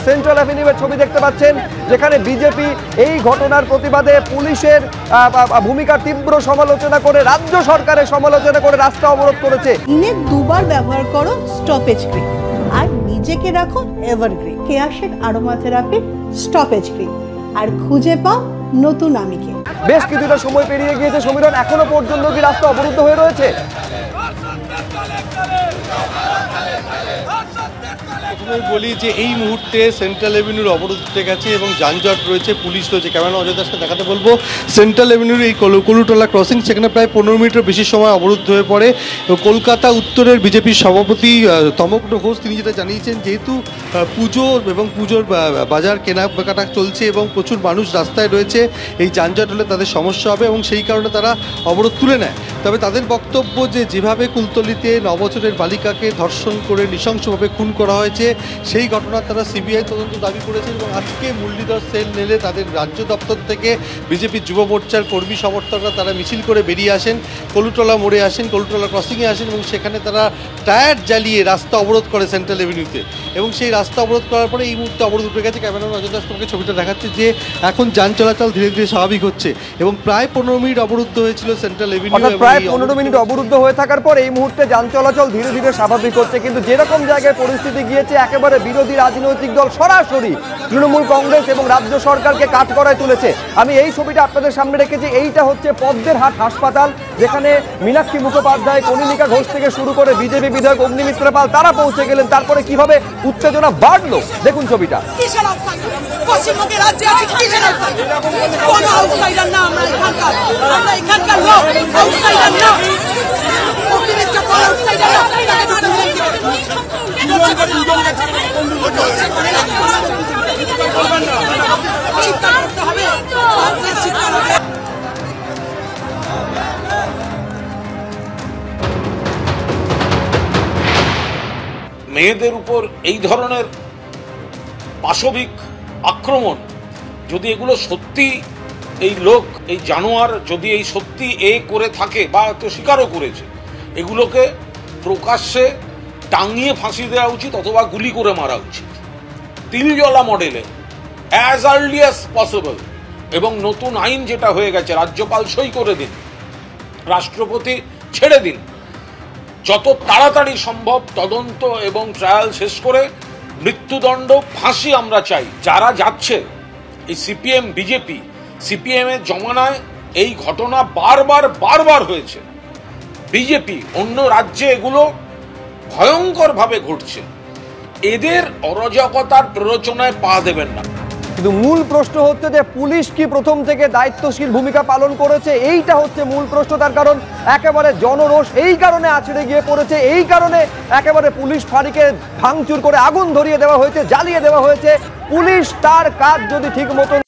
Central অ্যাভিনিউয়ের ছবি দেখতে পাচ্ছেন, যেখানে বিজেপি এই ঘটনার প্রতিবাদে পুলিশের ভূমিকার তীব্র সমালোচনা করে, রাজ্য সরকারের সমালোচনা করে রাস্তা অবরোধ করেছে। দিনে দুবার ব্যবহার করো স্টপেজ ক্রিম আর নিজেকে রাখো evergreen. Keya Seth aromatherapy stoppage cream, আর খুঁজে পাও নতুন আমিকে। বেশ কিছুটা সময় পেরিয়ে গিয়েছে সমীরণ, এখনো পর্যন্ত কি রাস্তা অবরুদ্ধ হয়ে রয়েছে? বলি যে এই মুহূর্তে সেন্ট্রাল এভিনিউর অবরোধ উঠে গেছে এবং যানজট রয়েছে, পুলিশ রয়েছে। ক্যামেরা অজয় দাসকে দেখাতে বলবো সেন্ট্রাল এভিনিউর এই কলুটোলা ক্রসিং, সেখানে প্রায় 15 মিনিটের বেশি সময় অবরুদ্ধ হয়ে পড়ে। কলকাতা উত্তরের বিজেপির সভাপতি তমগ্ন ঘোষ তিনি যেটা জানিয়েছেন, যেহেতু পুজো এবং পুজোর বাজার কেনাকাটা চলছে এবং প্রচুর মানুষ রাস্তায় রয়েছে, এই যানজট হলে তাদের সমস্যা হবে এবং সেই কারণে তারা অবরোধ তুলে নেয়। তবে তাদের বক্তব্য যে যেভাবে কুলতলিতে 9 বছরের বালিকাকে ধর্ষণ করে নৃশংসভাবে খুন করা হয়েছে, সেই ঘটনার তারা সিবিআই তদন্ত দাবি করেছেন এবং আজকে মুরলীধর সেন নেলে তাদের রাজ্য দপ্তর থেকে বিজেপির যুব মোর্চার কর্মী সমর্থকরা তারা মিছিল করে বেরিয়ে আসেন, কলুটোলা মোড়ে আসেন, কলুটোলা ক্রসিংয়ে আসেন এবং সেখানে তারা টায়ার জ্বালিয়ে রাস্তা অবরোধ করে সেন্ট্রাল এভিনিউতে। এবং সেই রাস্তা অবরোধ করার পরে এই মুহূর্তে অবরোধ উঠে গেছে। ক্যামেরাম্যান অজয় দাস তোমাকে ছবিটা দেখাচ্ছে যে এখন যান চলাচল ধীরে ধীরে স্বাভাবিক হচ্ছে এবং প্রায় 15 মিনিট অবরুদ্ধ হয়েছিল সেন্ট্রাল এভিনিউ। প্রায় 15 মিনিট অবরুদ্ধ হয়ে থাকার পর এই মুহূর্তে যান চলাচল ধীরে ধীরে স্বাভাবিক হচ্ছে, কিন্তু যেরকম জায়গায় পরিস্থিতি গিয়েছে, একেবারে বিরোধী রাজনৈতিক দল সরাসরি তৃণমূল কংগ্রেস এবং রাজ্য সরকারকে কাঠগড়ায় তুলেছে। আমি এই ছবিটা আপনাদের সামনে রেখেছি। এইটা হচ্ছে পদ্মের হাট হাসপাতাল, যেখানে মীনাক্ষী মুখোপাধ্যায়, কনিনিকা ঘোষ থেকে শুরু করে বিজেপি বিধায়ক অগ্নিমিত্র পাল তারা পৌঁছে গেলেন। তারপরে কিভাবে উত্তেজনা বাড়লো দেখুন ছবিটা। পশ্চিমবঙ্গের রাজ্যে আছে কিসের আউটসাইডার? কোন আউটসাইডার না, আমরা এখানকার লোক আউটসাইডার না। অগ্নিমিত্র কোন আউটসাইডার না, মেয়েদের উপর এই ধরনের পাশবিক আক্রমণ, যদি এগুলো সত্যি এই লোক, এই জানোয়ার যদি এই সত্যি করে থাকে বা তো স্বীকারও করেছে, এগুলোকে প্রকাশ্যে টাঙিয়ে ফাঁসি দেওয়া উচিত অথবা গুলি করে মারা উচিত। তিলজলা মডেলে অ্যাজ আর্লি অ্যাজ পসিবল। এবং নতুন আইন যেটা হয়ে গেছে, রাজ্যপাল সই করে দিন, রাষ্ট্রপতি ছেড়ে দিন, যত তাড়াতাড়ি সম্ভব তদন্ত এবং ট্রায়াল শেষ করে মৃত্যুদণ্ড, ফাঁসি আমরা চাই। যারা যাচ্ছে এই সিপিএম বিজেপি, সিপিএম এর জমানায় এই ঘটনা বারবার হয়েছে। বিজেপি অন্য রাজ্যে এগুলো ভয়ঙ্করভাবে ঘটছে। এদের অরাজকতার প্ররোচনায় পা দেবেন না। কিন্তু মূল প্রশ্ন হচ্ছে যে পুলিশ কি প্রথম থেকে দায়িত্বশীল ভূমিকা পালন করেছে? এইটা হচ্ছে মূল প্রশ্ন। তার কারণ একেবারে জনরোষ এই কারণে আছড়ে গিয়ে পড়েছে, এই কারণে একেবারে পুলিশ ফাঁড়িকে ভাঙচুর করে আগুন ধরিয়ে দেওয়া হয়েছে, জ্বালিয়ে দেওয়া হয়েছে। পুলিশ তার কাজ যদি ঠিক মতন